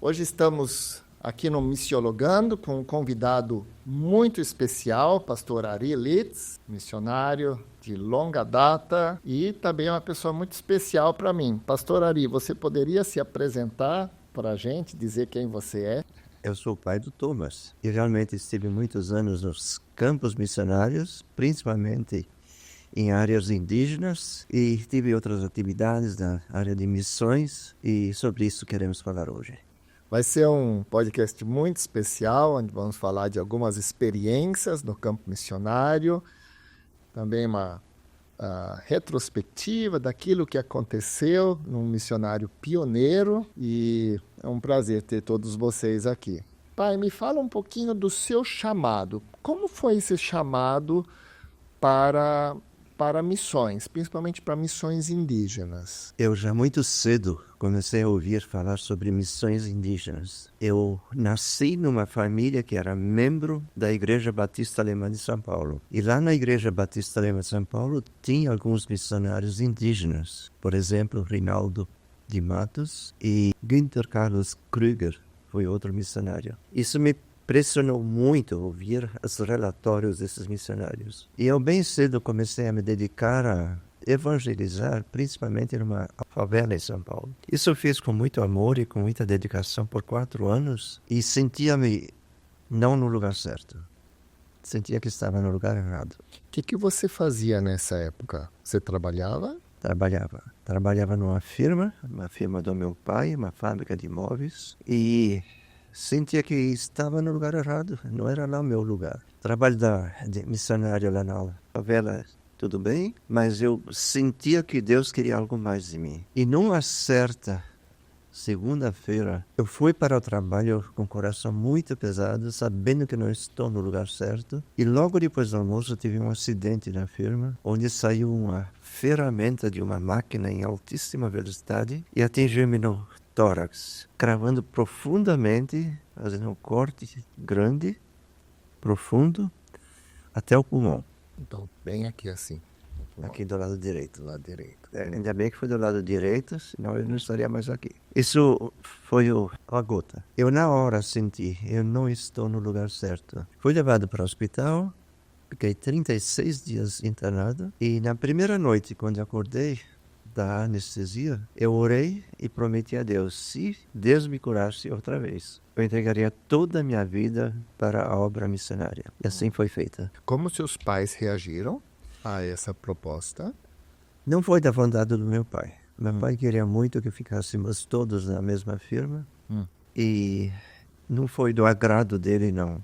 Hoje estamos aqui no Missiologando com um convidado muito especial, pastor Ari Litz, missionário de longa data e também uma pessoa muito especial para mim. Pastor Ari, você poderia se apresentar para a gente, dizer quem você é? Eu sou o pai do Thomas e realmente estive muitos anos nos campos missionários, principalmente em áreas indígenas, e tive outras atividades na área de missões, e sobre isso queremos falar hoje. Vai ser um podcast muito especial, onde vamos falar de algumas experiências no campo missionário, também uma retrospectiva daquilo que aconteceu num missionário pioneiro, e é um prazer ter todos vocês aqui. Pai, me fala um pouquinho do seu chamado. Como foi esse chamado para missões, principalmente para missões indígenas? Eu já muito cedo comecei a ouvir falar sobre missões indígenas. Eu nasci numa família que era membro da Igreja Batista Alemã de São Paulo. E lá na Igreja Batista Alemã de São Paulo tinha alguns missionários indígenas. Por exemplo, Rinaldo de Matos e Günther Carlos Krüger foi outro missionário. Isso me impressionou muito ouvir os relatórios desses missionários. E eu bem cedo comecei a me dedicar a evangelizar, principalmente numa favela em São Paulo. Isso eu fiz com muito amor e com muita dedicação por 4 anos e sentia-me não no lugar certo. Sentia que estava no lugar errado. O que você fazia nessa época? Você trabalhava? Trabalhava numa firma, uma firma do meu pai, uma fábrica de móveis, e sentia que estava no lugar errado, não era lá o meu lugar. Trabalho de missionário lá na favela, tudo bem, mas eu sentia que Deus queria algo mais de mim. E numa certa segunda-feira, eu fui para o trabalho com o coração muito pesado, sabendo que não estou no lugar certo. E logo depois do almoço, tive um acidente na firma, onde saiu uma ferramenta de uma máquina em altíssima velocidade e atingiu-me no tórax, cravando profundamente, fazendo um corte grande, profundo, até o pulmão. Então, bem aqui assim. Aqui do lado direito. Do lado direito. Ainda bem que foi do lado direito, senão eu não estaria mais aqui. Isso foi a gota. Eu na hora senti, eu não estou no lugar certo. Fui levado para o hospital, fiquei 36 dias internado, e na primeira noite, quando acordei da anestesia, eu orei e prometi a Deus, se Deus me curasse outra vez, eu entregaria toda a minha vida para a obra missionária. E assim foi feita. Como seus pais reagiram a essa proposta? Não foi da vontade do meu pai. Meu pai queria muito que ficássemos todos na mesma firma, e não foi do agrado dele, não,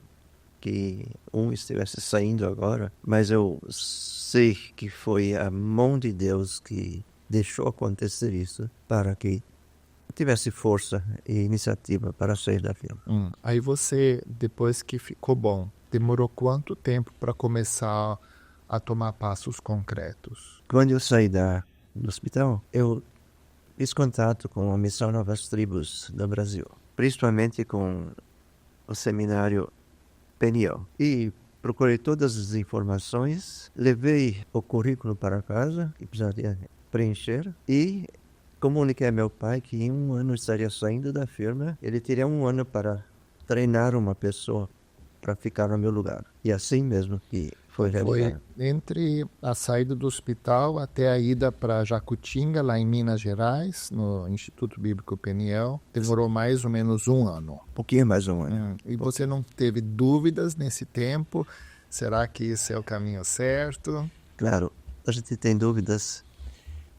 que um estivesse saindo agora, mas eu sei que foi a mão de Deus que deixou acontecer isso para que tivesse força e iniciativa para sair da firma. Aí você, depois que ficou bom, demorou quanto tempo para começar a tomar passos concretos? Quando eu saí do hospital, eu fiz contato com a Missão Novas Tribos do Brasil, principalmente com o seminário Peniel. E procurei todas as informações, levei o currículo para casa, que precisaria preencher, e comuniquei a meu pai que em 1 ano estaria saindo da firma. Ele teria 1 ano para treinar uma pessoa para ficar no meu lugar. E assim mesmo que foi realizado. Foi entre a saída do hospital até a ida para Jacutinga, lá em Minas Gerais, no Instituto Bíblico Peniel. Demorou mais ou menos 1 ano. Um pouquinho mais 1 ano. E você não teve dúvidas nesse tempo? Será que esse é o caminho certo? Claro, a gente tem dúvidas,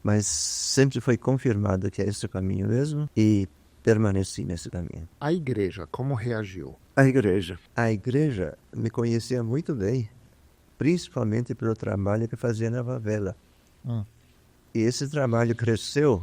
mas sempre foi confirmado que é esse o caminho mesmo, e permaneci nesse caminho. A igreja, como reagiu? A igreja me conhecia muito bem, principalmente pelo trabalho que fazia na favela. E esse trabalho cresceu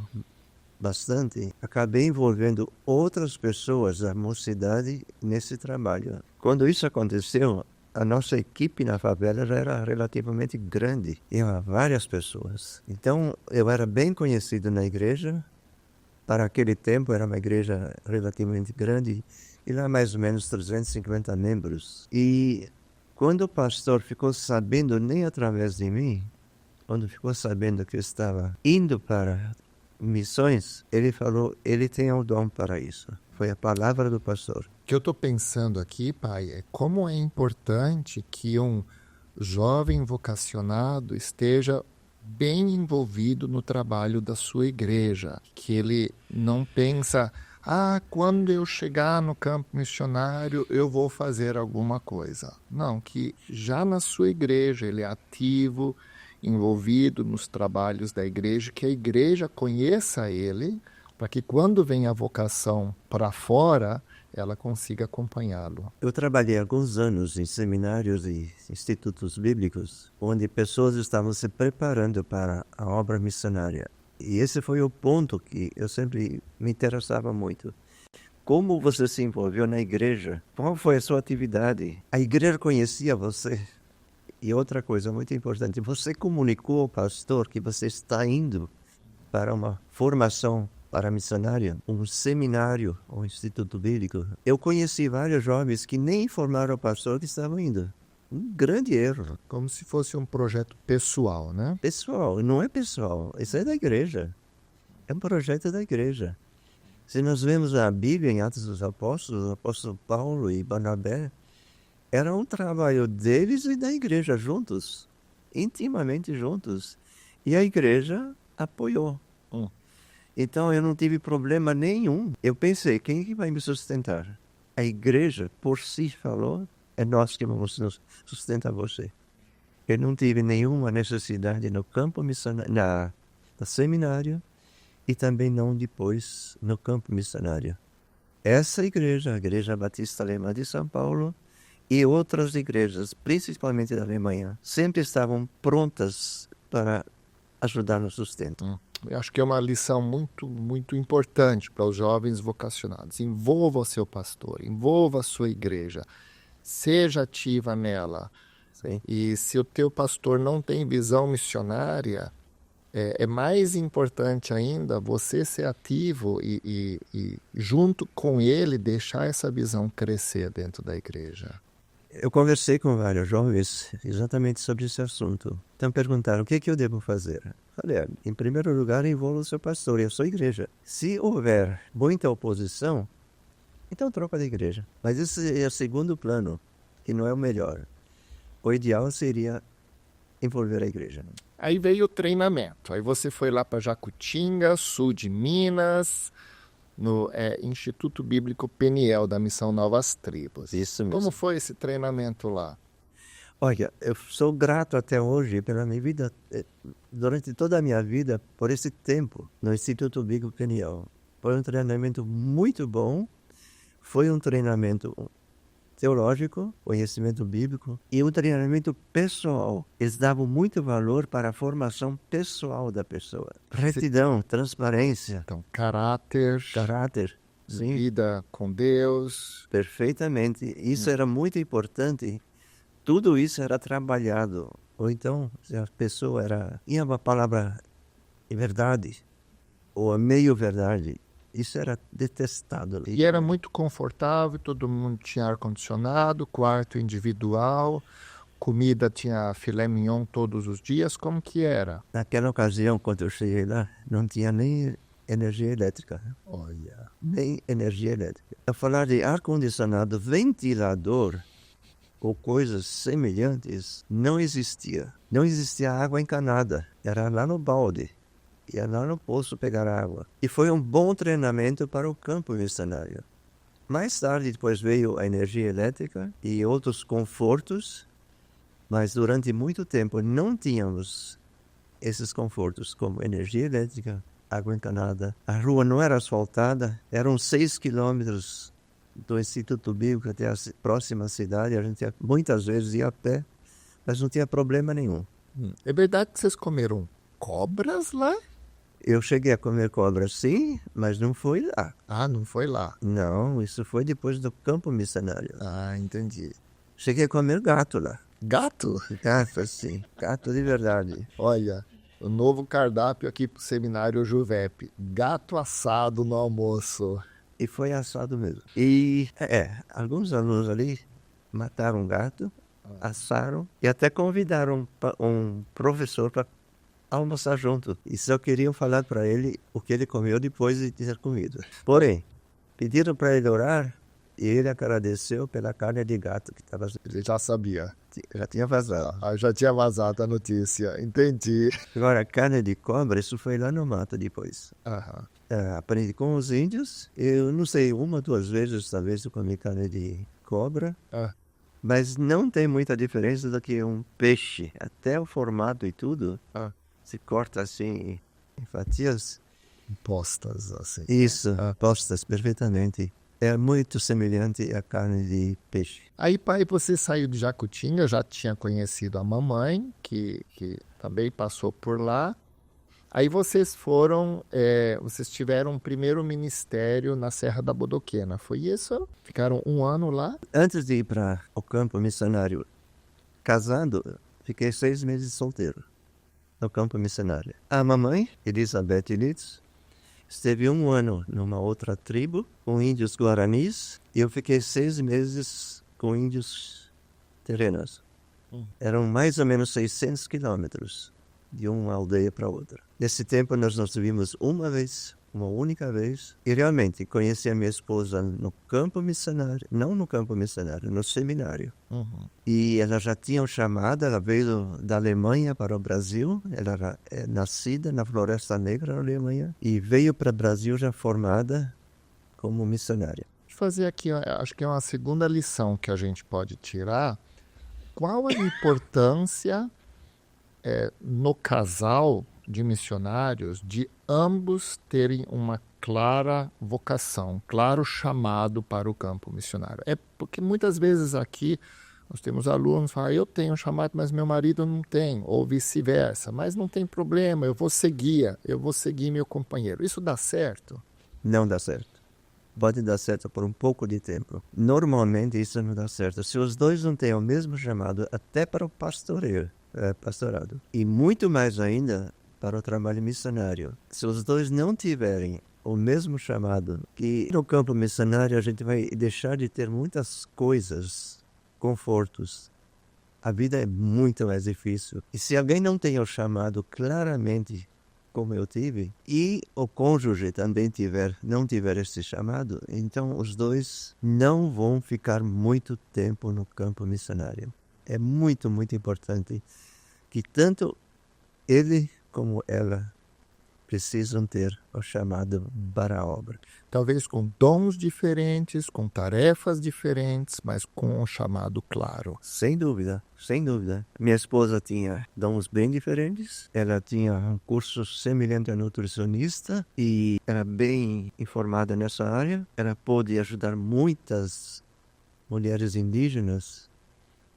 bastante. Acabei envolvendo outras pessoas da mocidade nesse trabalho. Quando isso aconteceu, a nossa equipe na favela já era relativamente grande. Tinha várias pessoas. Então, eu era bem conhecido na igreja. Para aquele tempo, era uma igreja relativamente grande. E lá mais ou menos 350 membros. E quando o pastor ficou sabendo, nem através de mim, quando ficou sabendo que eu estava indo para missões, ele falou, ele tem um dom para isso. Foi a palavra do pastor. O que eu estou pensando aqui, pai, é como é importante que um jovem vocacionado esteja bem envolvido no trabalho da sua igreja, que ele não pensa, quando eu chegar no campo missionário eu vou fazer alguma coisa. Não, que já na sua igreja ele é ativo, envolvido nos trabalhos da igreja, que a igreja conheça ele, para que quando vem a vocação para fora, ela consiga acompanhá-lo. Eu trabalhei alguns anos em seminários e institutos bíblicos, onde pessoas estavam se preparando para a obra missionária. E esse foi o ponto que eu sempre me interessava muito. Como você se envolveu na igreja? Qual foi a sua atividade? A igreja conhecia você? E outra coisa muito importante, você comunicou ao pastor que você está indo para uma formação para missionária, um seminário, um instituto bíblico. Eu conheci vários jovens que nem informaram ao pastor que estavam indo. Um grande erro. Como se fosse um projeto pessoal, né? Pessoal, não é pessoal, isso é da igreja. É um projeto da igreja. Se nós vemos a Bíblia em Atos dos Apóstolos, o apóstolo Paulo e Barnabé, era um trabalho deles e da igreja juntos, intimamente juntos. E a igreja apoiou. Então eu não tive problema nenhum. Eu pensei, quem é que vai me sustentar? A igreja por si falou, é nós que vamos sustentar você. Eu não tive nenhuma necessidade no campo missionário, no seminário, e também não depois no campo missionário. Essa igreja, a Igreja Batista Alemã de São Paulo, e outras igrejas, principalmente da Alemanha, sempre estavam prontas para ajudar no sustento. Eu acho que é uma lição muito, muito importante para os jovens vocacionados. Envolva o seu pastor, envolva a sua igreja, seja ativa nela. Sim. E se o teu pastor não tem visão missionária, é mais importante ainda você ser ativo e junto com ele, deixar essa visão crescer dentro da igreja. Eu conversei com vários jovens exatamente sobre esse assunto. Então perguntaram, o que eu devo fazer? Falei, em primeiro lugar, envolva o seu pastor e a sua igreja. Se houver muita oposição, então troca de igreja. Mas esse é o segundo plano, que não é o melhor. O ideal seria envolver a igreja. Aí veio o treinamento. Aí você foi lá para Jacutinga, sul de Minas, no Instituto Bíblico Peniel, da Missão Novas Tribos. Isso mesmo. Como foi esse treinamento lá? Olha, eu sou grato até hoje pela minha vida, durante toda a minha vida, por esse tempo no Instituto Bíblico Peniel. Foi um treinamento muito bom, foi um treinamento teológico, conhecimento bíblico, e um treinamento pessoal. Eles davam muito valor para a formação pessoal da pessoa. Retidão, transparência. Então, caráter, Sim. vida com Deus. Perfeitamente. Isso era muito importante. Tudo isso era trabalhado. Ou então, se a pessoa tinha uma palavra de verdade, ou a meio verdade, isso era detestado. E era muito confortável, todo mundo tinha ar-condicionado, quarto individual, comida tinha filé mignon todos os dias, como que era? Naquela ocasião, quando eu cheguei lá, não tinha nem energia elétrica. Olha. Nem energia elétrica. A falar de ar-condicionado, ventilador, ou coisas semelhantes, não existia. Não existia água encanada. Era lá no balde. Ia lá no poço pegar água. E foi um bom treinamento para o campo missionário. Mais tarde, depois veio a energia elétrica e outros confortos, mas durante muito tempo não tínhamos esses confortos, como energia elétrica, água encanada. A rua não era asfaltada, eram 6 quilômetros do Instituto Bíblico até a próxima cidade. A gente muitas vezes ia a pé, mas não tinha problema nenhum. É verdade que vocês comeram cobras lá? Eu cheguei a comer cobra, sim, mas não foi lá. Ah, não foi lá. Não, isso foi depois do campo missionário. Ah, entendi. Cheguei a comer gato lá. Gato? Gato, sim. Gato de verdade. Olha, o novo cardápio aqui pro Seminário Juvep. Gato assado no almoço. E foi assado mesmo. E, alguns alunos ali mataram um gato, assaram e até convidaram um professor para almoçar junto. E só queriam falar para ele o que ele comeu depois de ter comido. Porém, Pediram para ele orar e ele agradeceu pela carne de gato que estava... Ele já sabia. Já tinha vazado. Já tinha vazado a notícia. Entendi. Agora, a carne de cobra, isso foi lá no mato depois. Aham. Aprendi com os índios. Eu não sei, 1 ou 2 vezes talvez eu comi carne de cobra. Mas não tem muita diferença do que um peixe. Até o formato e tudo se corta assim em fatias. Postas, assim. Isso, postas perfeitamente. É muito semelhante à carne de peixe. Aí, pai, você saiu de Jacutinga, já tinha conhecido a mamãe, que também passou por lá. Aí vocês vocês tiveram um primeiro ministério na Serra da Bodoquena, foi isso? Ficaram 1 ano lá? Antes de ir para o campo missionário, casado, fiquei 6 meses solteiro no campo missionário. A mamãe, Elizabeth Litz, esteve 1 ano numa outra tribo, com índios guaranis, e eu fiquei 6 meses com índios terrenos. Eram mais ou menos 600 quilômetros de uma aldeia para outra. Nesse tempo nós nos vimos uma única vez, e realmente conheci a minha esposa no campo missionário, não no campo missionário, no seminário. E ela já tinha um chamado, ela veio da Alemanha para o Brasil, ela era nascida na Floresta Negra, na Alemanha, e veio para o Brasil já formada como missionária. Deixa eu fazer aqui, acho que é uma segunda lição que a gente pode tirar. Qual a importância no casal de missionários de ambos terem uma clara vocação, claro chamado para o campo missionário? É porque muitas vezes aqui nós temos alunos que falam, eu tenho um chamado, mas meu marido não tem, ou vice-versa. Mas não tem problema, eu vou seguir meu companheiro. Isso dá certo? Não dá certo. Pode dar certo por um pouco de tempo. Normalmente isso não dá certo. Se os dois não têm o mesmo chamado, até para o pastorado, e muito mais ainda para o trabalho missionário. Se os dois não tiverem o mesmo chamado, que no campo missionário a gente vai deixar de ter muitas coisas, confortos. A vida é muito mais difícil. E se alguém não tem o chamado claramente, como eu tive, e o cônjuge também não tiver esse chamado, então os dois não vão ficar muito tempo no campo missionário. É muito, muito importante que tanto ele como ela precisam ter o chamado para a obra. Talvez com dons diferentes, com tarefas diferentes, mas com um chamado claro. Sem dúvida, sem dúvida. Minha esposa tinha dons bem diferentes. Ela tinha um curso semelhante a nutricionista e era bem informada nessa área. Ela pôde ajudar muitas mulheres indígenas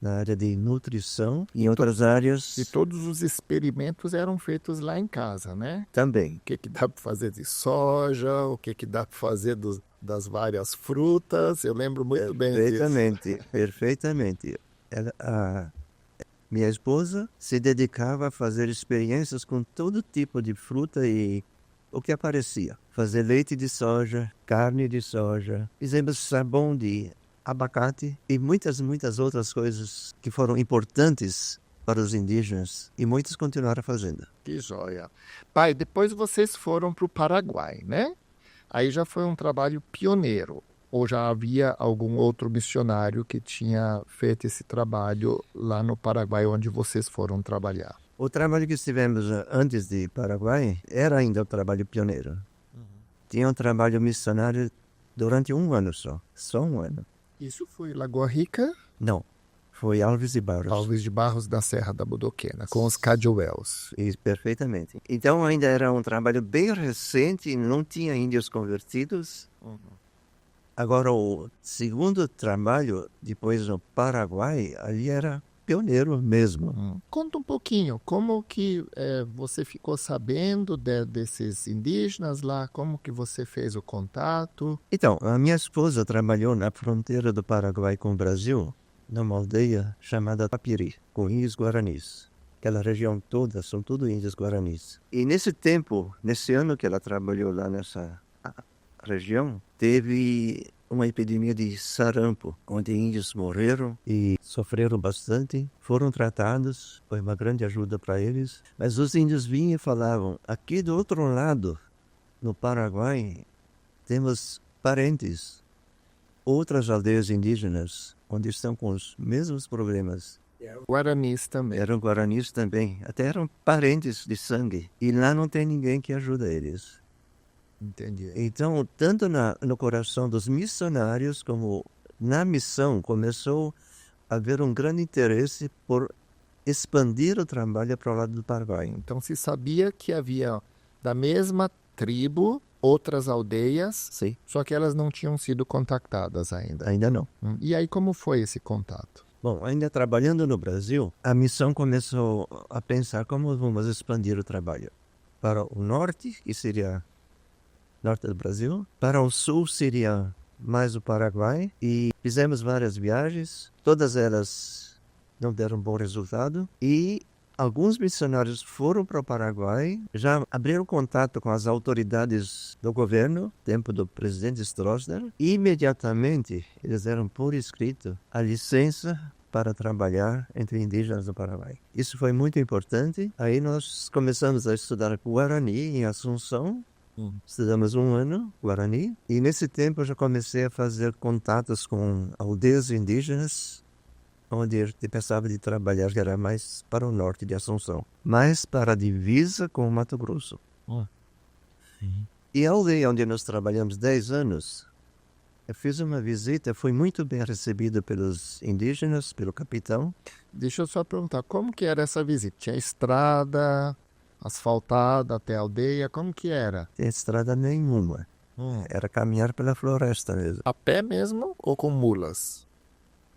na área de nutrição e em outras áreas. E todos os experimentos eram feitos lá em casa, né? Também. O que dá para fazer de soja, o que dá para fazer das várias frutas, eu lembro muito bem disso. Perfeitamente. Minha esposa se dedicava a fazer experiências com todo tipo de fruta e o que aparecia. Fazer leite de soja, carne de soja, exemplo, sabão de abacate e muitas outras coisas que foram importantes para os indígenas e muitos continuaram fazendo. Que joia. Pai, depois vocês foram para o Paraguai, né? Aí já foi um trabalho pioneiro. Ou já havia algum outro missionário que tinha feito esse trabalho lá no Paraguai, onde vocês foram trabalhar? O trabalho que estivemos antes de Paraguai era ainda o trabalho pioneiro. Tinha um trabalho missionário durante 1 ano só 1 ano. Isso foi Lagoa Rica? Não, foi Alves de Barros. Alves de Barros da Serra da Bodoquena, com os Cadioels. Perfeitamente. Então ainda era um trabalho bem recente, não tinha índios convertidos. Agora o segundo trabalho, depois no Paraguai, ali era pioneiro mesmo. Conta um pouquinho, como que você ficou sabendo desses indígenas lá, como que você fez o contato? Então, a minha esposa trabalhou na fronteira do Paraguai com o Brasil, numa aldeia chamada Papiri, com índios guaranis. Aquela região toda são tudo índios guaranis. E nesse tempo, nesse ano que ela trabalhou lá nessa região, teve uma epidemia de sarampo, onde índios morreram e sofreram bastante, foram tratados, foi uma grande ajuda para eles. Mas os índios vinham e falavam, aqui do outro lado, no Paraguai, temos parentes, outras aldeias indígenas, onde estão com os mesmos problemas. Guaranis também. Eram guaranis também, até eram parentes de sangue. E lá não tem ninguém que ajuda eles. Entendi. Então, tanto no coração dos missionários como na missão, começou a haver um grande interesse por expandir o trabalho para o lado do Paraguai. Então se sabia que havia da mesma tribo outras aldeias, Sim, só que elas não tinham sido contactadas ainda. ainda não. E aí como foi esse contato? Bom, ainda trabalhando no Brasil, a missão começou a pensar como vamos expandir o trabalho. Para o norte, que seria norte do Brasil, para o sul seria mais o Paraguai, e fizemos várias viagens, todas elas não deram bom resultado, e alguns missionários foram para o Paraguai, já abriram contato com as autoridades do governo, tempo do presidente Stroessner, e imediatamente eles deram por escrito a licença para trabalhar entre indígenas do Paraguai. Isso foi muito importante. Aí nós começamos a estudar Guarani em Assunção. Estudamos 1 ano Guarani, e nesse tempo eu já comecei a fazer contatos com aldeias indígenas, onde eu pensava de trabalhar, que era mais para o norte de Assunção, mais para a divisa com o Mato Grosso. E a aldeia onde nós trabalhamos 10 anos, eu fiz uma visita, fui muito bem recebido pelos indígenas, pelo capitão. Deixa eu só perguntar, como que era essa visita? Tinha estrada asfaltada até a aldeia? Como que era? Não tinha estrada nenhuma. Era caminhar pela floresta mesmo. A pé mesmo ou com mulas?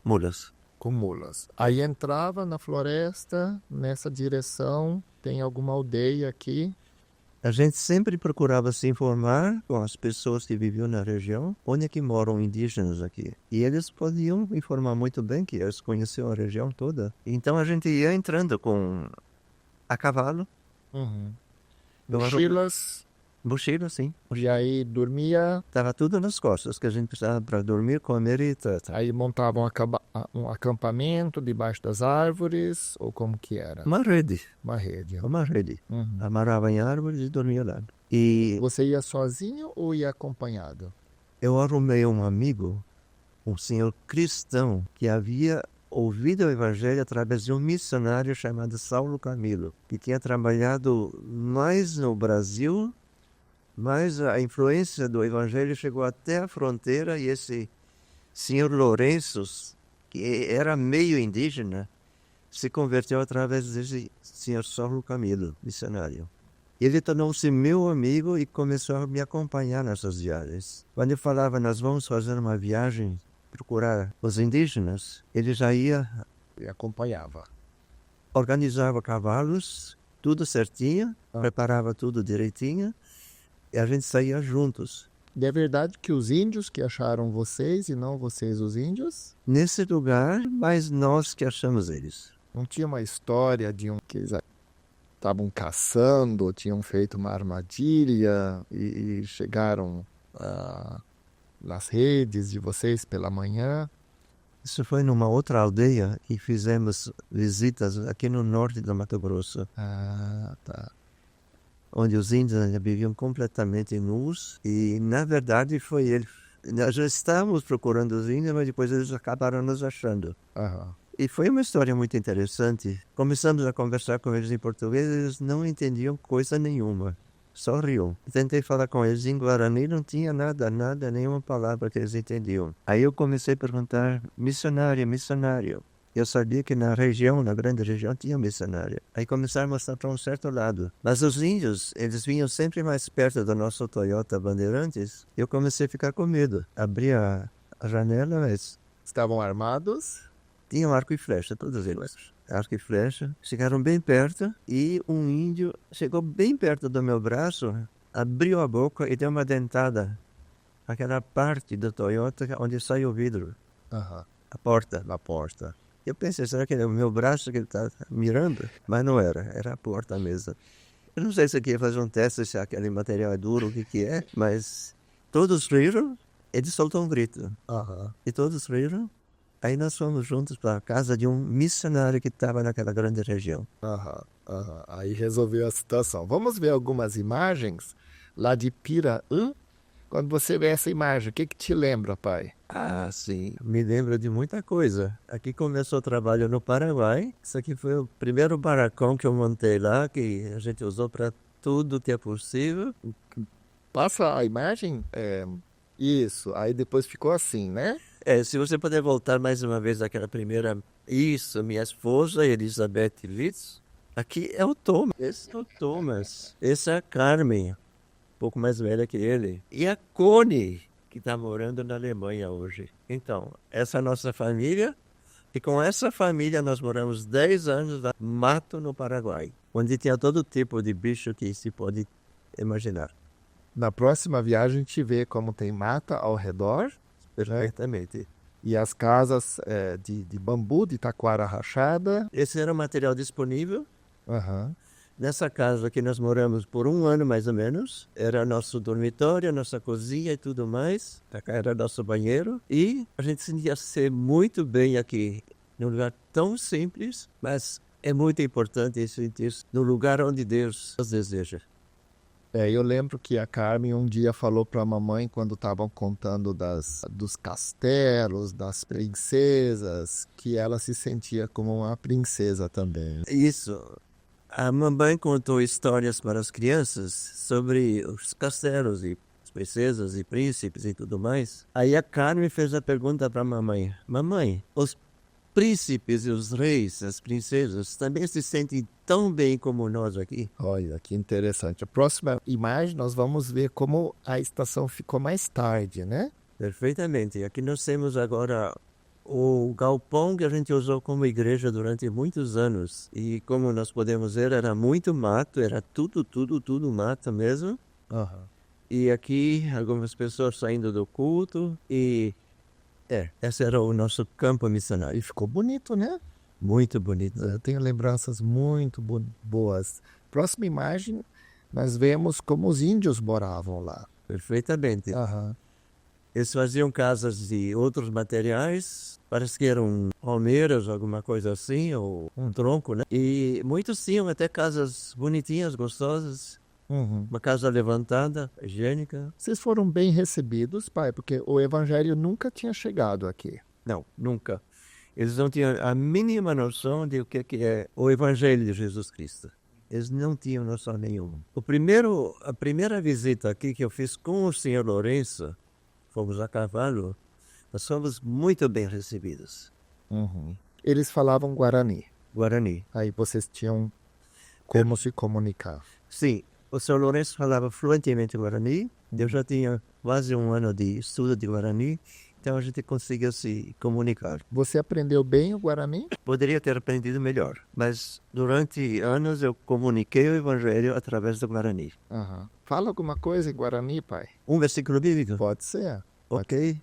Mulas. Com mulas. Aí entrava na floresta, nessa direção, tem alguma aldeia aqui? A gente sempre procurava se informar com as pessoas que viviam na região, onde é que moram indígenas aqui. E eles podiam informar muito bem, que eles conheciam a região toda. Então a gente ia entrando a cavalo. Mochilas, Mochila, sim. e aí dormia, Estava tudo nas costas, que a gente precisava para dormir, comer e tratar. aí montavam um acampamento debaixo das árvores, ou como que era? Uma rede. Uma rede. Uma rede. Amarrava em árvores e dormia lá. E Você ia sozinho ou ia acompanhado? eu arrumei um amigo, um senhor cristão, que havia ouvido o evangelho através de um missionário chamado Saulo Camilo, que tinha trabalhado mais no Brasil, mas a influência do evangelho chegou até a fronteira, e esse senhor Lourenço, que era meio indígena, se converteu através desse senhor Saulo Camilo, missionário. Ele tornou-se meu amigo e começou a me acompanhar nessas viagens. Quando eu falava, nós vamos fazer uma viagem, procurar os indígenas, ele já ia, E acompanhava. organizava cavalos, tudo certinho, preparava tudo direitinho, e a gente saía juntos. E é verdade que os índios que acharam vocês e não vocês os índios? Nesse lugar, mas nós que achamos eles. Não tinha uma história de que eles estavam caçando, ou tinham feito uma armadilha e chegaram nas redes de vocês pela manhã? Isso foi numa outra aldeia e fizemos visitas aqui no norte do Mato Grosso, Ah, tá. onde os índios ainda viviam completamente nus, e na verdade foi ele. Nós já estávamos procurando os índios, mas depois eles acabaram nos achando. Aham. E foi uma história muito interessante. Começamos a conversar com eles em português, eles não entendiam coisa nenhuma, só riam. Tentei falar com eles em Guarani, não tinha nada, nenhuma palavra que eles entendiam. Aí eu comecei a perguntar, missionário. Eu sabia que na região, na grande região, tinha missionário. Aí começaram a mostrar para um certo lado. Mas os índios, eles vinham sempre mais perto do nosso Toyota Bandeirantes. Eu comecei a ficar com medo. Abri a janela, mas Estavam armados? tinham arco e flecha, todos eles. Arco e flecha. Chegaram bem perto e um índio chegou bem perto do meu braço, abriu a boca e deu uma dentada. Aquela parte do Toyota onde sai o vidro, Aham. a porta. Na porta. Eu pensei, será que é o meu braço que ele está mirando? Mas não era, era a porta mesmo. Eu não sei se aqui ia fazer um teste, se aquele material é duro, o que é, mas todos riram, ele soltou um grito. Aham. E todos riram. Aí nós fomos juntos para a casa de um missionário que estava naquela grande região. Aham. Aí resolveu a situação. Vamos ver algumas imagens lá de Piraã, Quando você vê essa imagem, o que te lembra, pai? Ah, sim. Me lembro de muita coisa. Aqui começou o trabalho no Paraguai. Isso aqui foi o primeiro barracão que eu montei lá, que a gente usou para tudo que é possível. Passa a imagem? Isso, aí depois ficou assim, né? Se você puder voltar mais uma vez àquela primeira... Isso, minha esposa, Elizabeth Litz. Aqui é o Thomas. Esse é o Thomas. Essa é a Carmen, um pouco mais velha que ele. E a Connie, que está morando na Alemanha hoje. Então, essa é a nossa família. E com essa família nós moramos 10 anos no mato no Paraguai, onde tinha todo tipo de bicho que se pode imaginar. Na próxima viagem a gente vê como tem mata ao redor, né? Perfeitamente. E as casas de bambu, de taquara rachada. Esse era o material disponível. Aham. Nessa casa que nós moramos por 1 ano mais ou menos, era nosso dormitório, nossa cozinha e tudo mais. Cá era nosso banheiro. E a gente sentia-se muito bem aqui, num lugar tão simples, mas é muito importante sentir-se no lugar onde Deus nos deseja. Eu lembro que a Carmen um dia falou para a mamãe, quando estavam contando dos castelos, das princesas, que ela se sentia como uma princesa também. Isso. A mamãe contou histórias para as crianças sobre os castelos e as princesas e príncipes e tudo mais. Aí a Carmen fez a pergunta para a mamãe: Mamãe, os príncipes e os reis, as princesas, também se sentem tão bem como nós aqui? Olha, que interessante. A próxima imagem nós vamos ver como a estação ficou mais tarde, né? Perfeitamente. Aqui nós temos agora o galpão que a gente usou como igreja durante muitos anos. E como nós podemos ver, era muito mato, era tudo mato mesmo. Aham. E aqui algumas pessoas saindo do culto e... esse era o nosso campo missionário. E ficou bonito, né? Muito bonito. Eu tenho lembranças muito boas. Próxima imagem, nós vemos como os índios moravam lá. Perfeitamente. Aham. Eles faziam casas de outros materiais, parece que eram palmeiras, alguma coisa assim, ou um tronco, né? E muitos tinham até casas bonitinhas, gostosas, Uhum. uma casa levantada, higiênica. Vocês foram bem recebidos, pai, porque o evangelho nunca tinha chegado aqui. Não, nunca. Eles não tinham a mínima noção de o que é o Evangelho de Jesus Cristo. Eles não tinham noção nenhuma. A primeira visita aqui que eu fiz com o senhor Lourenço, fomos a cavalo, nós fomos muito bem recebidos. Uhum. Eles falavam Guarani. Guarani. Aí vocês tinham como se comunicar. Sim, o senhor Lourenço falava fluentemente Guarani. Eu já tinha quase 1 ano de estudo de Guarani. Então a gente conseguiu se comunicar. Você aprendeu bem o Guarani? Poderia ter aprendido melhor, mas durante anos eu comuniquei o Evangelho através do Guarani. Aham. Fala alguma coisa em Guarani, pai? Um versículo bíblico? Pode ser. Ok.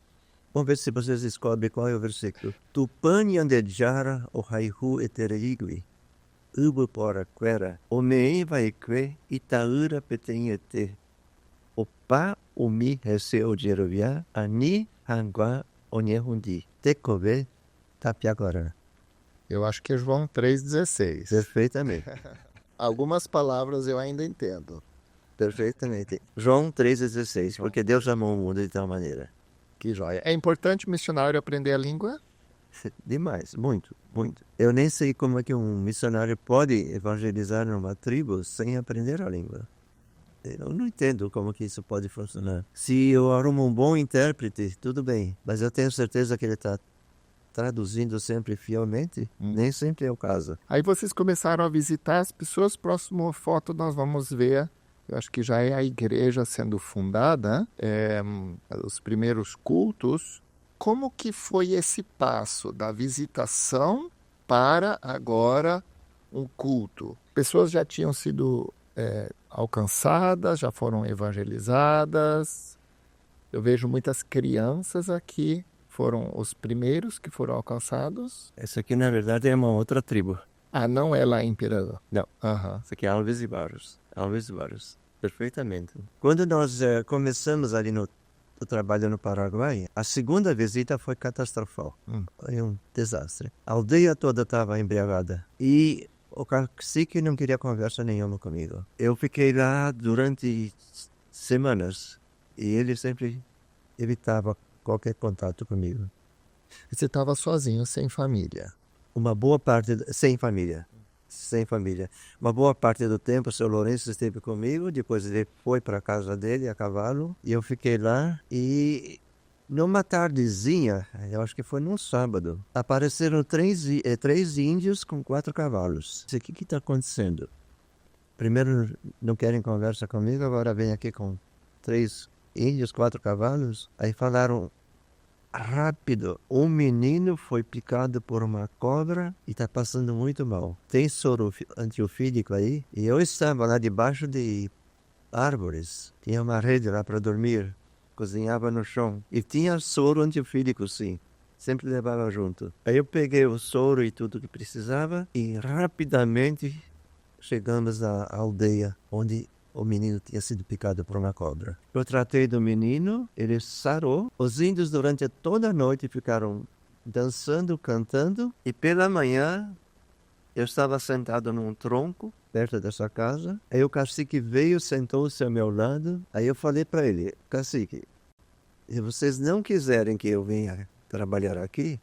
Vamos ver se vocês descobrem qual é o versículo. Tupani andejara o haihu etereigui. Ubu pora quera. Omei vaikwe itaura petenhete. Opa umi reseu jerovia ani hangua onyehundi. Tekobe tapiagora. Eu acho que é João 3,16. Perfeitamente. Algumas palavras eu ainda entendo. Perfeitamente. João 3,16. Porque Deus amou o mundo de tal maneira. Que joia. É importante o missionário aprender a língua? Demais, muito, muito. Eu nem sei como é que um missionário pode evangelizar numa tribo sem aprender a língua. Eu não entendo como que isso pode funcionar. Se eu arrumo um bom intérprete, tudo bem. Mas eu tenho certeza que ele está traduzindo sempre fielmente. Nem sempre é o caso. Aí vocês começaram a visitar as pessoas. Próxima foto nós vamos ver. Eu acho que já é a igreja sendo fundada. Os primeiros cultos. Como que foi esse passo da visitação para agora um culto? Pessoas já tinham sido alcançadas, já foram evangelizadas. Eu vejo muitas crianças aqui, foram os primeiros que foram alcançados. Essa aqui, na verdade, é uma outra tribo. Ah, não é lá em Piranga? Não. Aham. Essa aqui é Alves e Barros. Alves e Barros. Perfeitamente. Quando nós começamos ali no trabalho no Paraguai, a segunda visita foi catastrofal. Foi um desastre. A aldeia toda estava embriagada. E o cacique não queria conversa nenhuma comigo. Eu fiquei lá durante semanas E ele sempre evitava qualquer contato comigo. Você estava sozinho, sem família. Uma boa parte, sem família. Sem família. Uma boa parte do tempo, o seu Lourenço esteve comigo, depois ele foi para a casa dele a cavalo, e eu fiquei lá, e numa tardezinha, eu acho que foi num sábado, apareceram três índios com 4 cavalos. O que está acontecendo? Primeiro não querem conversa comigo, agora vem aqui com 3 índios, 4 cavalos. Aí falaram, rápido, um menino foi picado por uma cobra e está passando muito mal. Tem soro antiofídico aí? E eu estava lá debaixo de árvores, tinha uma rede lá para dormir, cozinhava no chão. E tinha soro antiofídico, sim. Sempre levava junto. Aí eu peguei o soro e tudo que precisava e rapidamente chegamos à aldeia onde o menino tinha sido picado por uma cobra. Eu tratei do menino, ele sarou. Os índios durante toda a noite ficaram dançando, cantando. E pela manhã eu estava sentado num tronco perto dessa casa. Aí o cacique veio, sentou-se ao meu lado. Aí eu falei para ele, cacique, se vocês não quiserem que eu venha trabalhar aqui,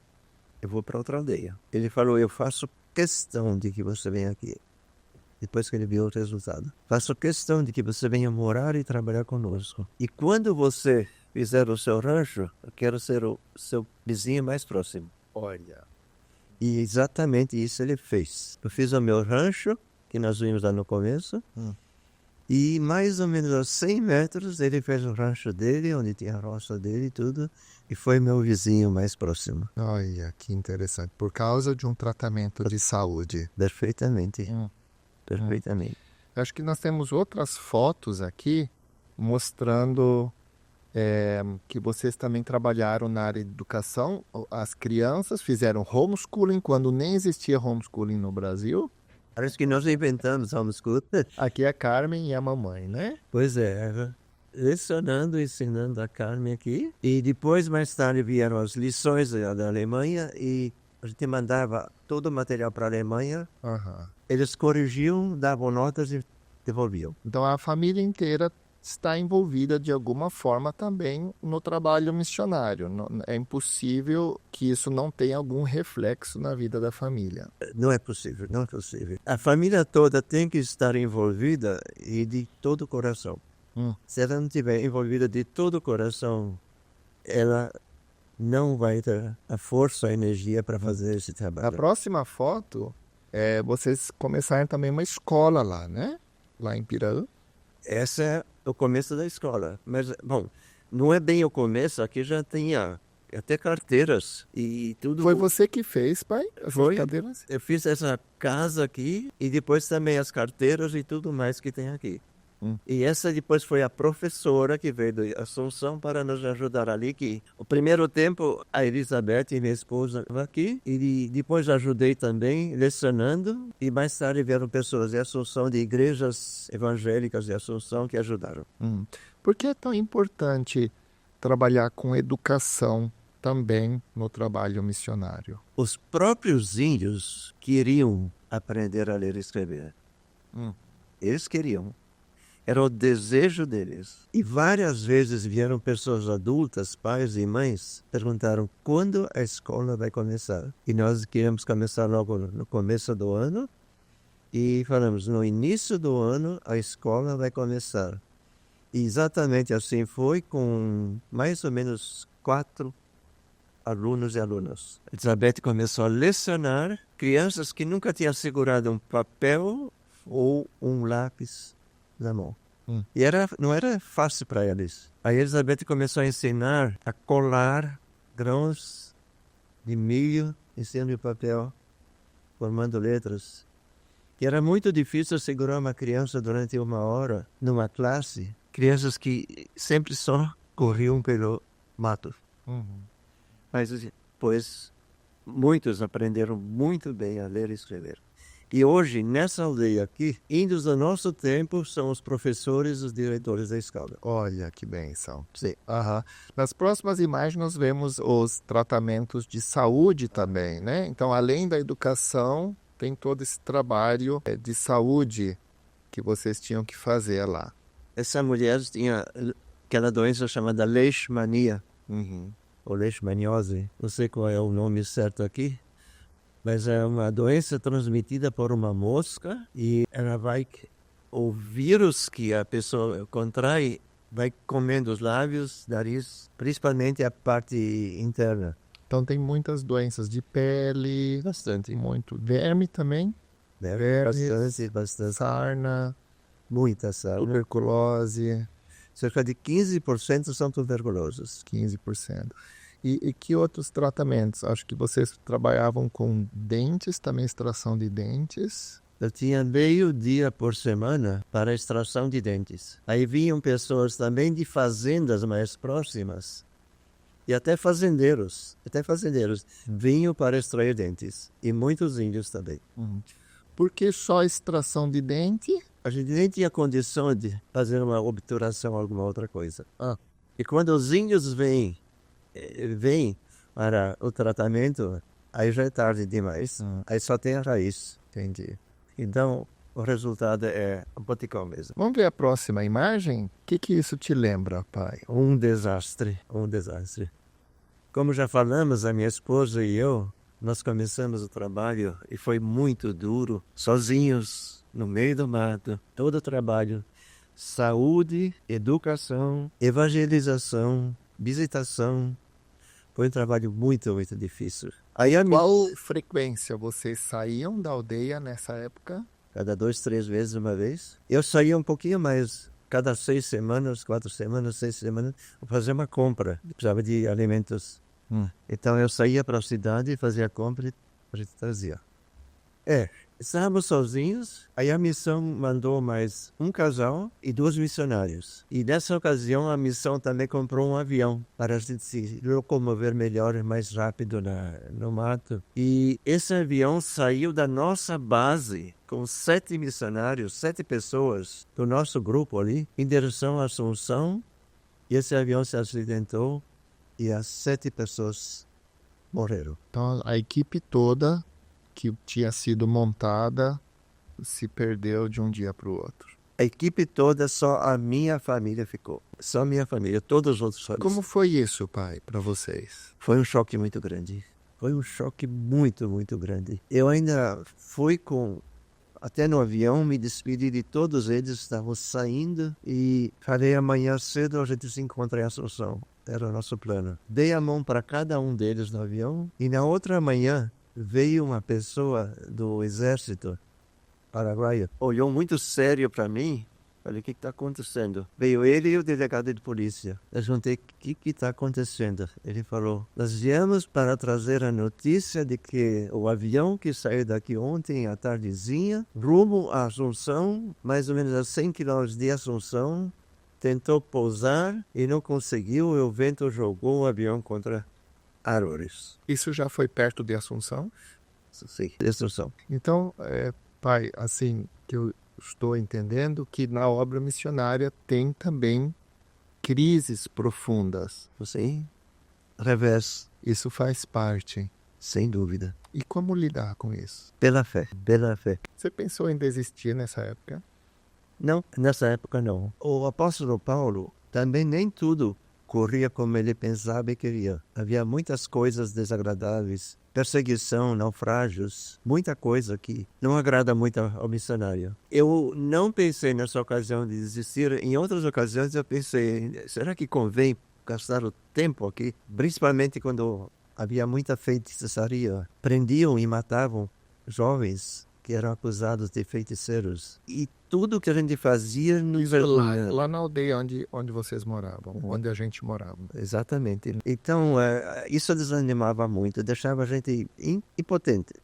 eu vou para outra aldeia. Ele falou, eu faço questão de que você venha aqui. Depois que ele viu o resultado. Faço questão de que você venha morar e trabalhar conosco. E quando você fizer o seu rancho, eu quero ser o seu vizinho mais próximo. Olha. E exatamente isso ele fez. Eu fiz o meu rancho, que nós vimos lá no começo, e mais ou menos a 100 metros ele fez o rancho dele, onde tinha a roça dele e tudo, e foi meu vizinho mais próximo. Olha, que interessante. Por causa de um tratamento de saúde. Perfeitamente. Perfeitamente. Acho que nós temos outras fotos aqui mostrando que vocês também trabalharam na área de educação. As crianças fizeram homeschooling quando nem existia homeschooling no Brasil. Parece que nós inventamos homeschooling. Aqui é a Carmen e a mamãe, né? Pois é. Lecionando, ensinando a Carmen aqui. E depois, mais tarde, vieram as lições da Alemanha e a gente mandava todo o material para a Alemanha. Eles corrigiam, davam notas e devolviam. Então a família inteira está envolvida de alguma forma também no trabalho missionário. É impossível que isso não tenha algum reflexo na vida da família. Não é possível, não é possível. A família toda tem que estar envolvida e de todo o coração. Se ela não estiver envolvida de todo o coração, ela não vai ter a força, a energia para fazer esse trabalho. A próxima foto vocês começaram também uma escola lá, né? Lá em Piraú. Esse é o começo da escola. Mas, bom, não é bem o começo, aqui já tinha até carteiras e tudo. Foi você que fez, pai? Foi. Eu fiz essa casa aqui e depois também as carteiras e tudo mais que tem aqui. E essa depois foi a professora que veio de Assunção para nos ajudar ali. Que o primeiro tempo a Elizabeth e minha esposa aqui e depois ajudei também lecionando e mais tarde vieram pessoas de Assunção, de igrejas evangélicas de Assunção que ajudaram. Por que é tão importante trabalhar com educação também no trabalho missionário? Os próprios índios queriam aprender a ler e escrever. Eles queriam. Era o desejo deles. E várias vezes vieram pessoas adultas, pais e mães, perguntaram quando a escola vai começar. E nós queríamos começar logo no começo do ano. E falamos, no início do ano a escola vai começar. E exatamente assim foi, com mais ou menos 4 alunos e alunas. Elizabeth começou a lecionar crianças que nunca tinham segurado um papel ou um lápis na mão. E não era fácil para eles. A Elizabeth começou a ensinar a colar grãos de milho em cima do papel, formando letras. E era muito difícil segurar uma criança durante 1 hora numa classe. Crianças que sempre só corriam pelo mato. Mas depois muitos aprenderam muito bem a ler e escrever. E hoje, nessa aldeia aqui, índios do nosso tempo são os professores e os diretores da escola. Olha que bênção. Sim. Nas próximas imagens nós vemos os tratamentos de saúde também, né? Então, além da educação, tem todo esse trabalho de saúde que vocês tinham que fazer lá. Essa mulher tinha aquela doença chamada leishmania, Uhum. ou leishmaniose, não sei qual é o nome certo aqui, mas é uma doença transmitida por uma mosca e ela vai, o vírus que a pessoa contrai vai comendo os lábios, nariz, principalmente a parte interna. Então tem muitas doenças de pele, Bastante. muito verme também, Bastante. sarna, Muita saúde. tuberculose, Cerca de 15% são tuberculosos. 15%. E que outros tratamentos? Acho que vocês trabalhavam com dentes, também extração de dentes. Eu tinha meio dia por semana para extração de dentes. Aí vinham pessoas também de fazendas mais próximas. E até fazendeiros vinham para extrair dentes. E muitos índios também. Por que só extração de dente? A gente nem tinha condição de fazer uma obturação ou alguma outra coisa. E quando os índios vêm para o tratamento, aí já é tarde demais. Aí só tem a raiz. Entendi. Então, o resultado é um boticão mesmo. Vamos ver a próxima imagem? O que isso te lembra, pai? Um desastre. Como já falamos, a minha esposa e eu, nós começamos o trabalho e foi muito duro, sozinhos, no meio do mato, todo o trabalho. Saúde, educação, evangelização, visitação. Foi um trabalho muito, muito difícil. Aí Qual frequência vocês saíam da aldeia nessa época? Cada 2, 3 vezes uma vez. Eu saía um pouquinho mais, cada 6 semanas, 4 semanas, 6 semanas, para fazer uma compra. Precisava de alimentos. Então eu saía para a cidade e fazia a compra e a gente trazia. Estávamos sozinhos, aí a missão mandou mais um casal e 2 missionários. E nessa ocasião a missão também comprou um avião para a gente se locomover melhor e mais rápido no mato. E esse avião saiu da nossa base com 7 missionários, 7 pessoas do nosso grupo ali, em direção à Assunção. E esse avião se acidentou e as 7 pessoas morreram. Então a equipe toda que tinha sido montada se perdeu de um dia para o outro. A equipe toda, só a minha família ficou. Só a minha família, todos os outros. Como foi isso, pai, para vocês? Foi um choque muito grande. Foi um choque muito, muito grande. Eu ainda fui até no avião, me despedi de todos eles, estavam saindo e falei, amanhã cedo a gente se encontra em Assunção. Era o nosso plano. Dei a mão para cada um deles no avião e na outra manhã veio uma pessoa do exército paraguaio, olhou muito sério para mim. Falei, o que está acontecendo? Veio ele e o delegado de polícia. Eu juntei, o que está acontecendo? Ele falou, nós viemos para trazer a notícia de que o avião que saiu daqui ontem à tardezinha, rumo à Assunção, mais ou menos a 100 quilômetros de Assunção, tentou pousar e não conseguiu, e o vento jogou o avião contra árvores. Isso já foi perto de Assunção? Sim, destruição. Então, pai, assim, que eu estou entendendo que na obra missionária tem também crises profundas. Sim, revés. Isso faz parte. Sem dúvida. E como lidar com isso? Pela fé, pela fé. Você pensou em desistir nessa época? Não, nessa época não. O apóstolo Paulo também nem tudo corria como ele pensava e queria. Havia muitas coisas desagradáveis, perseguição, naufrágios, muita coisa que não agrada muito ao missionário. Eu não pensei nessa ocasião de desistir. Em outras ocasiões eu pensei, será que convém gastar o tempo aqui? Principalmente quando havia muita feitiçaria. Prendiam e matavam jovens que eram acusados de feiticeiros. E tudo que a gente fazia nos lá na aldeia onde vocês moravam, onde a gente morava. Exatamente. Então, isso desanimava muito, deixava a gente impotente.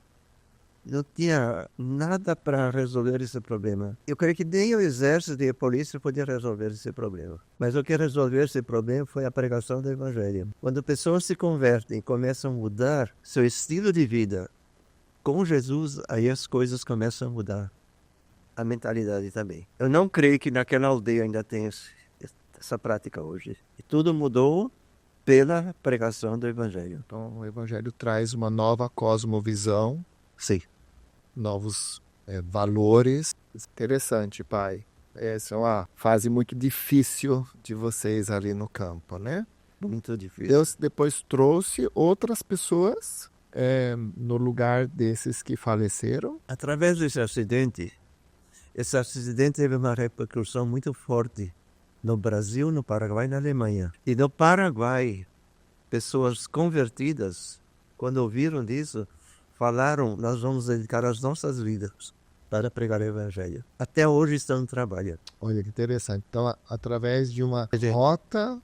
Não tinha nada para resolver esse problema. Eu creio que nem o exército e a polícia podiam resolver esse problema. Mas o que resolveu esse problema foi a pregação do evangelho. Quando pessoas se convertem e começam a mudar seu estilo de vida com Jesus, aí as coisas começam a mudar. A mentalidade também. Eu não creio que naquela aldeia ainda tenha essa prática hoje. E tudo mudou pela pregação do evangelho. Então, o evangelho traz uma nova cosmovisão. Sim. Novos valores. Interessante, pai. Essa é uma fase muito difícil de vocês ali no campo, né? Muito difícil. Deus depois trouxe outras pessoas no lugar desses que faleceram. Através desse acidente teve uma repercussão muito forte no Brasil, no Paraguai e na Alemanha. E no Paraguai, pessoas convertidas, quando ouviram disso, falaram: nós vamos dedicar as nossas vidas para pregar o Evangelho. Até hoje estão trabalhando. Olha que interessante. Então, através de uma rota,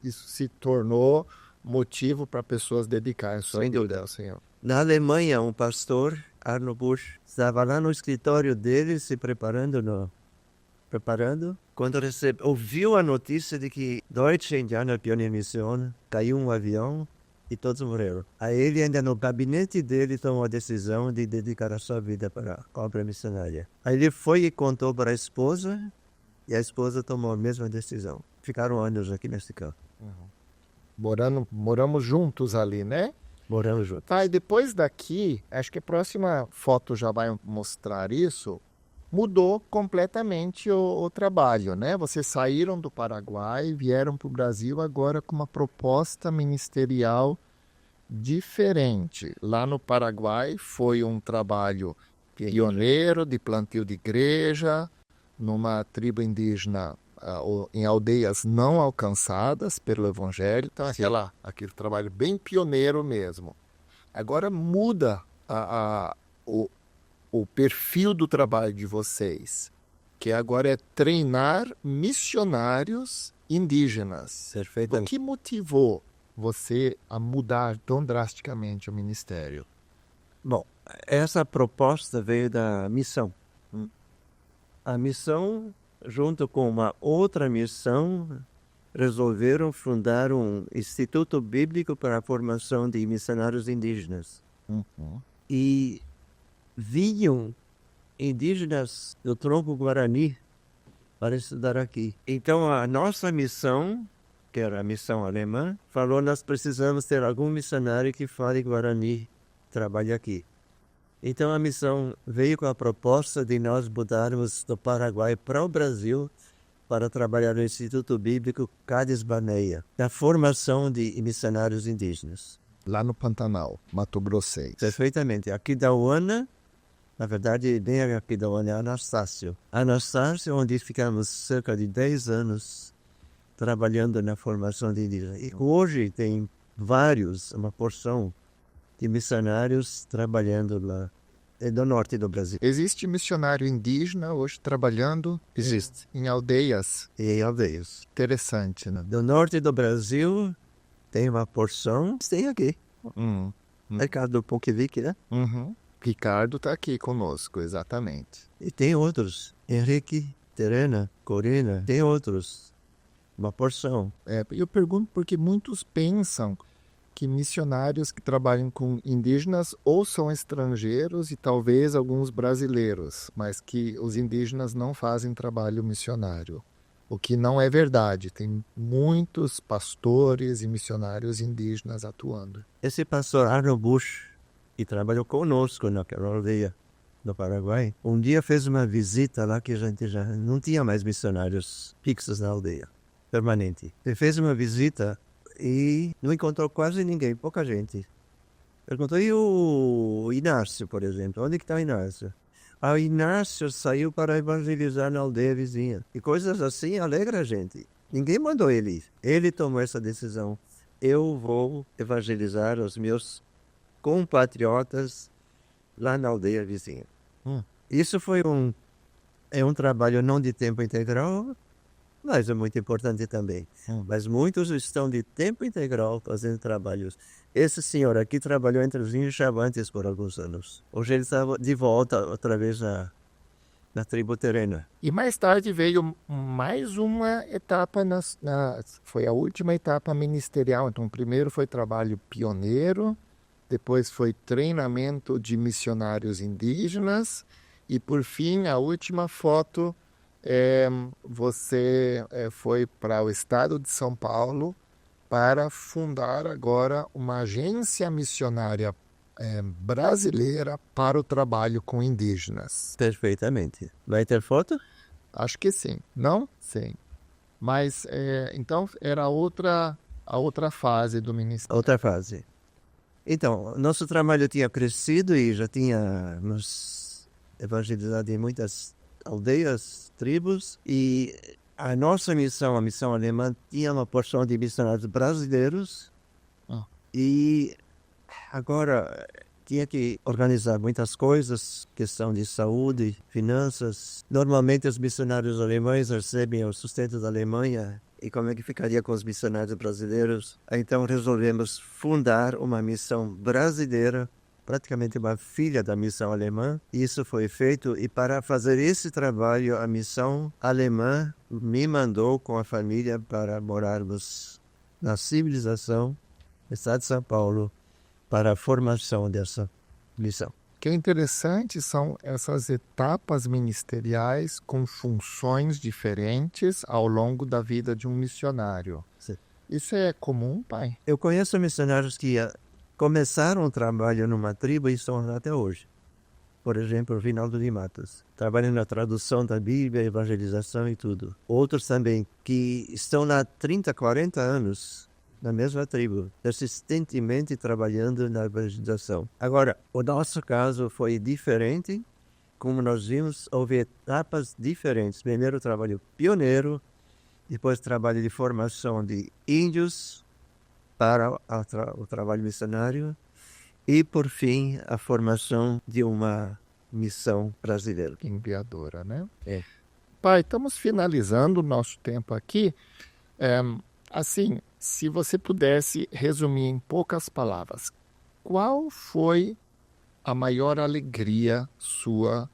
isso se tornou motivo para pessoas dedicarem sua vida ao Senhor. Na Alemanha, um pastor, Arno Busch, estava lá no escritório dele se preparando, quando ouviu a notícia de que Deutsche Indianer Pioniermission caiu um avião e todos morreram. Aí ele ainda no gabinete dele tomou a decisão de dedicar a sua vida para a obra missionária. Aí ele foi e contou para a esposa, e a esposa tomou a mesma decisão. Ficaram anos aqui nesse campo. Moramos juntos ali, né? Moramos juntos. Tá, e depois daqui, acho que a próxima foto já vai mostrar isso, mudou completamente o trabalho, né? Vocês saíram do Paraguai, vieram para o Brasil agora com uma proposta ministerial diferente. Lá no Paraguai foi um trabalho pioneiro de plantio de igreja, numa tribo indígena, em aldeias não alcançadas pelo Evangelho. Então, aquele trabalho bem pioneiro mesmo. Agora muda o perfil do trabalho de vocês, que agora é treinar missionários indígenas. Perfeitamente. O que motivou você a mudar tão drasticamente o ministério? Bom, essa proposta veio da missão. A missão, junto com uma outra missão, resolveram fundar um Instituto Bíblico para a formação de missionários indígenas. E vinham indígenas do tronco Guarani para estudar aqui. Então a nossa missão, que era a missão alemã, falou: nós precisamos ter algum missionário que fale Guarani, trabalhe aqui. Então a missão veio com a proposta de nós mudarmos do Paraguai para o Brasil para trabalhar no Instituto Bíblico Cádiz Baneia, na formação de missionários indígenas. Lá no Pantanal, Mato Grossense. Perfeitamente. Aqui da UANA, na verdade, bem aqui da UANA é Anastácio. Anastácio, onde ficamos cerca de 10 anos trabalhando na formação de indígenas. E hoje tem uma porção de missionários trabalhando lá no norte do Brasil. Existe missionário indígena hoje trabalhando? Existe. Em aldeias? Em aldeias. Interessante, né? Do norte do Brasil tem uma porção, tem aqui. Ricardo Ponkevic, né? Ricardo está aqui conosco, exatamente. E tem outros. Henrique, Terena, Corina, tem outros. Uma porção. Eu pergunto porque muitos pensam que missionários que trabalham com indígenas ou são estrangeiros e talvez alguns brasileiros, mas que os indígenas não fazem trabalho missionário. O que não é verdade. Tem muitos pastores e missionários indígenas atuando. Esse pastor Arno Busch, que trabalhou conosco naquela aldeia do Paraguai, um dia fez uma visita lá que a gente já não tinha mais missionários fixos na aldeia, permanente. Ele fez uma visita e não encontrou quase ninguém, pouca gente. Perguntou: e o Inácio, por exemplo? Onde que está o Inácio? O Inácio saiu para evangelizar na aldeia vizinha. E coisas assim alegram a gente. Ninguém mandou ele ir. Ele tomou essa decisão. Eu vou evangelizar os meus compatriotas lá na aldeia vizinha. Isso foi um trabalho não de tempo integral, mas é muito importante também. Mas muitos estão de tempo integral fazendo trabalhos. Esse senhor aqui trabalhou entre os índios Chavantes por alguns anos. Hoje ele está de volta outra vez na tribo Terena. E mais tarde veio mais uma etapa, foi a última etapa ministerial. Então, primeiro foi trabalho pioneiro, depois foi treinamento de missionários indígenas e, por fim, a última foto, você foi para o estado de São Paulo para fundar agora uma agência missionária brasileira para o trabalho com indígenas. Perfeitamente. Vai ter foto? Acho que sim. Não? Sim. Mas, então, era a outra fase do ministério. Outra fase. Então, nosso trabalho tinha crescido e já tínhamos evangelizado em muitas aldeias, tribos, e a nossa missão, a missão alemã, tinha uma porção de missionários brasileiros e agora tinha que organizar muitas coisas, questão de saúde, finanças. Normalmente os missionários alemães recebem o sustento da Alemanha. E como é que ficaria com os missionários brasileiros? Então resolvemos fundar uma missão brasileira, praticamente uma filha da missão alemã. Isso foi feito e para fazer esse trabalho, a missão alemã me mandou com a família para morarmos na civilização, no estado de São Paulo, para a formação dessa missão. O que é interessante são essas etapas ministeriais com funções diferentes ao longo da vida de um missionário. Sim. Isso é comum, pai? Eu conheço missionários que começaram o trabalho numa tribo e estão lá até hoje. Por exemplo, o Rinaldo de Matos. Trabalha na tradução da Bíblia, evangelização e tudo. Outros também que estão lá há 30, 40 anos na mesma tribo, persistentemente trabalhando na evangelização. Agora, o nosso caso foi diferente. Como nós vimos, houve etapas diferentes. Primeiro, trabalho pioneiro, depois, trabalho de formação de índios para o trabalho missionário e, por fim, a formação de uma missão brasileira. Enviadora, né? É. Pai, estamos finalizando o nosso tempo aqui. Assim, se você pudesse resumir em poucas palavras, qual foi a maior alegria sua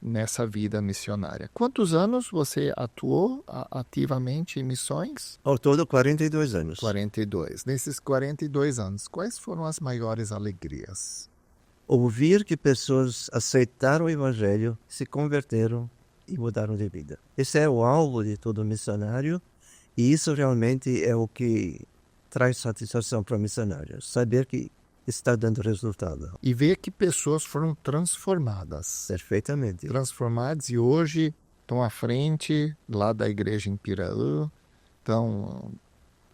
nessa vida missionária? Quantos anos você atuou ativamente em missões? Ao todo, 42 anos. 42. Nesses 42 anos, quais foram as maiores alegrias? Ouvir que pessoas aceitaram o evangelho, se converteram e mudaram de vida. Esse é o alvo de todo missionário. E isso realmente é o que traz satisfação para o missionário. Saber que está dando resultado. E ver que pessoas foram transformadas. Perfeitamente. Transformadas e hoje estão à frente lá da igreja em Piraú, estão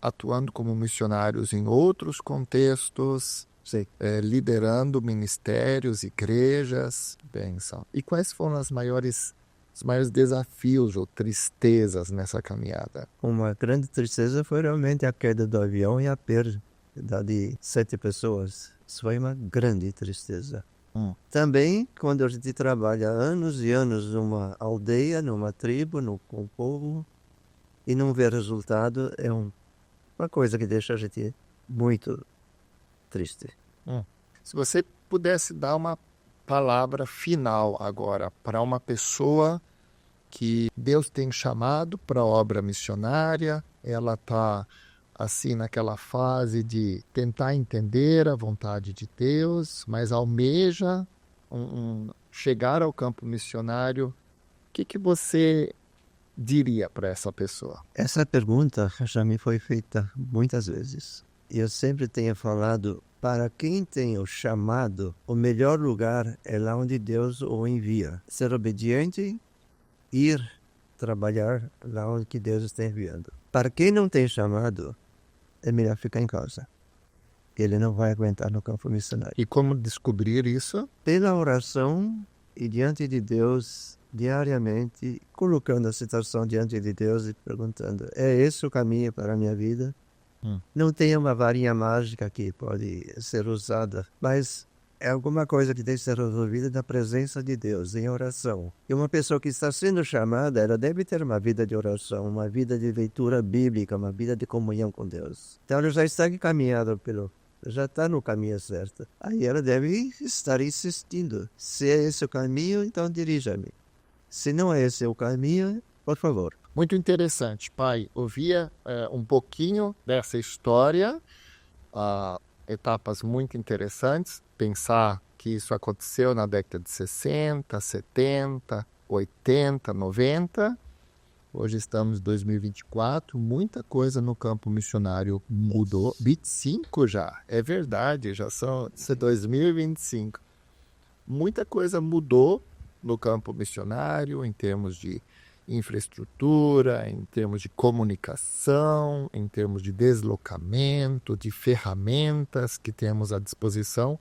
atuando como missionários em outros contextos, liderando ministérios, igrejas. Benção. E quais foram os maiores desafios ou tristezas nessa caminhada? Uma grande tristeza foi realmente a queda do avião e a perda de 7 pessoas. Isso foi uma grande tristeza. Também, quando a gente trabalha anos e anos numa aldeia, numa tribo, com o povo, e não vê resultado, é uma coisa que deixa a gente muito triste. Se você pudesse dar uma palavra final agora para uma pessoa que Deus tem chamado para a obra missionária, ela está assim naquela fase de tentar entender a vontade de Deus, mas almeja chegar ao campo missionário, o que você diria para essa pessoa? Essa pergunta já me foi feita muitas vezes. Eu sempre tenho falado, para quem tem o chamado, o melhor lugar é lá onde Deus o envia. Ser obediente, ir trabalhar lá onde Deus está enviando. Para quem não tem chamado, é melhor ficar em casa. Ele não vai aguentar no campo missionário. E como descobrir isso? Pela oração e diante de Deus, diariamente, colocando a situação diante de Deus e perguntando, é esse o caminho para a minha vida? Não tem uma varinha mágica que pode ser usada, mas é alguma coisa que tem que ser resolvida na presença de Deus, em oração. E uma pessoa que está sendo chamada, ela deve ter uma vida de oração, uma vida de leitura bíblica, uma vida de comunhão com Deus. Então ela já está encaminhada já está no caminho certo. Aí ela deve estar insistindo. Se é esse o caminho, então dirija-me. Se não é esse o caminho, por favor. Muito interessante, pai. Ouvia um pouquinho dessa história, etapas muito interessantes. Pensar que isso aconteceu na década de 60, 70, 80, 90. Hoje estamos em 2024, muita coisa no campo missionário mudou. 25 já, é verdade, isso é 2025. Muita coisa mudou no campo missionário, em termos de infraestrutura, em termos de comunicação, em termos de deslocamento, de ferramentas que temos à disposição,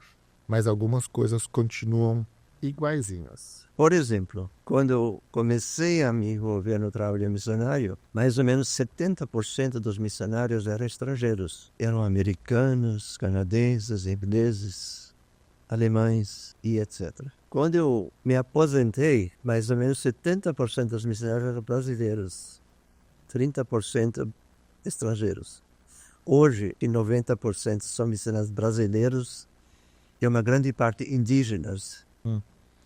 mas algumas coisas continuam iguaizinhas. Por exemplo, quando eu comecei a me envolver no trabalho missionário, mais ou menos 70% dos missionários eram estrangeiros. Eram americanos, canadenses, ingleses, alemães e etc. Quando eu me aposentei, mais ou menos 70% dos missionários eram brasileiros, 30% estrangeiros. Hoje, 90% são missionários brasileiros e uma grande parte indígenas.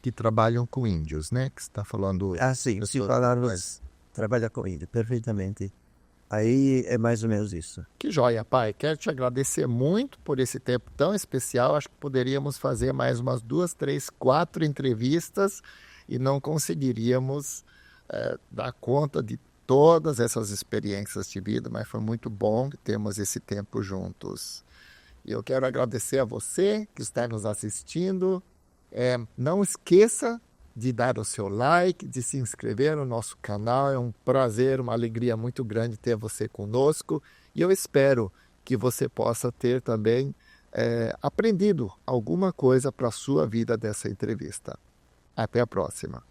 Que trabalham com índios, né? Que você está falando... Sim, se falarmos, trabalha com índio, perfeitamente. Aí é mais ou menos isso. Que joia, pai. Quero te agradecer muito por esse tempo tão especial. Acho que poderíamos fazer mais umas 2, 3, 4 entrevistas e não conseguiríamos dar conta de todas essas experiências de vida, mas foi muito bom que temos esse tempo juntos. E eu quero agradecer a você que está nos assistindo. Não esqueça de dar o seu like, de se inscrever no nosso canal. É um prazer, uma alegria muito grande ter você conosco. E eu espero que você possa ter também aprendido alguma coisa para a sua vida dessa entrevista. Até a próxima.